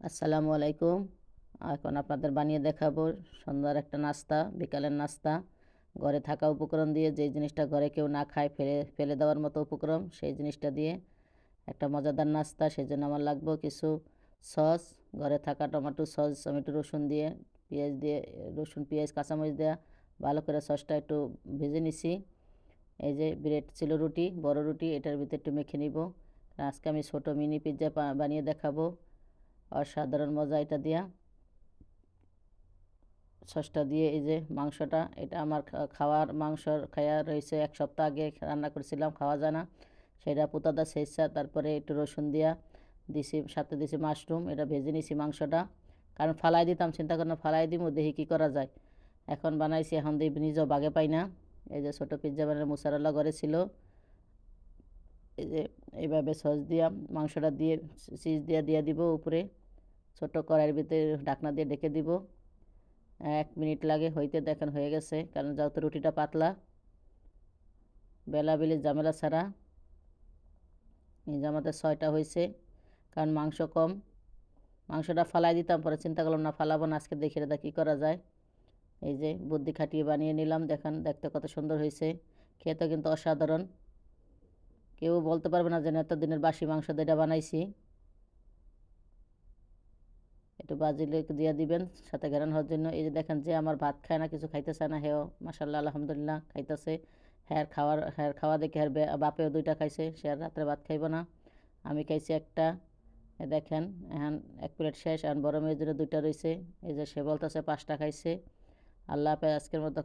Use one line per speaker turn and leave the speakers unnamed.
আসসালামু আলাইকুম। এখন আপনাদের বানিয়ে দেখাবো সন্ধ্যার একটা নাস্তা, বিকালের নাস্তা। ঘরে থাকা উপকরণ দিয়ে যেই জিনিসটা ঘরে কেউ না খায় ফেলে ফেলে দেওয়ার মতো উপকরণ, সেই জিনিসটা দিয়ে একটা মজাদার নাস্তা। সেজন্য আমার লাগবে কিছু সস, ঘরে থাকা টমেটো সস, আমি একটু রসুন দিয়ে, পেঁয়াজ দিয়ে, রসুন, পেঁয়াজ, কাঁচামরিচ দেওয়া ভালো করে সসটা একটু ভেজে নিছি। এই যে ব্রেড ছিল, রুটি, বড় রুটি, এটার ভিতরে একটু মেখে নিব। আজকে আমি ছোট মিনি পিৎজা বানিয়ে দেখাবো। অসাধারণ মজা এটা দিয়া। সসটা দিয়ে এই যে মাংসটা, এটা আমার খাওয়ার মাংস খাওয়া রয়েছে, 1 সপ্তাহ আগে রান্না করেছিলাম, খাওয়া যায় না সেটা পুতাদা শেষা। তারপরে একটু রসুন দিয়া দিছি, সাথে দিছি মাশরুম, এটা ভেজে নিছি মাংসটা, কারণ ফালাই দিতাম, চিন্তা করে ফালাই দিব, দেখি কী করা যায়। এখন বানাইছি, এখন দিয়ে নিজেও বাগে পাই না। এই যে ছোটো পিৎজা বানানো মোসারেলা ঘরে ছিল। এই যে এইভাবে সস দিয়া মাংসটা দিয়ে চিজ দিয়ে দিব উপরে, ছোট কড়াইয়ের ভিতরে ঢাকনা দিয়ে ঢেকে দিব। 1 মিনিট লাগে হইতে, দেখেন হয়ে গেছে, কারণ যেহেতু রুটিটা পাতলা, বেলাবেলি ঝামেলা ছাড়া। এই যে আমাদের 6টা হয়েছে, কারণ মাংস কম। মাংসটা ফালাই দিতাম, পরে চিন্তা করলাম না, ফালাবো না, আজকে দেখি এটা কী করা যায়। এই যে বুদ্ধি খাটিয়ে বানিয়ে নিলাম, দেখেন দেখতে কত সুন্দর হয়েছে, খেতে কিন্তু অসাধারণ। কেউ বলতে পারবে না যে এত দিনের বাসি মাংস দিয়ে এটা বানাইছি। একটু বাজিলে দিয়ে দিবেন সাথে ঘেরান হওয়ার জন্য। এই যে দেখেন, যে আমার ভাত খায় না, কিছু খাইতে চায় না, হেও মাশাল্লাহ আলহামদুলিল্লাহ খাইতেছে। হ্যার খাওয়া দেখে হ্যার বাপেও 2টা খাইছে, সে আর রাত্রে ভাত খাইব না। আমি খাইছি একটা। দেখেন এখন 1 প্লেট শেষ, এখন বড় মেয়ের জন্য 2টা রয়েছে। এই যে সে বলতেছে 5টা খাইছে। আল্লাহ হাফেজ, আজকের মতো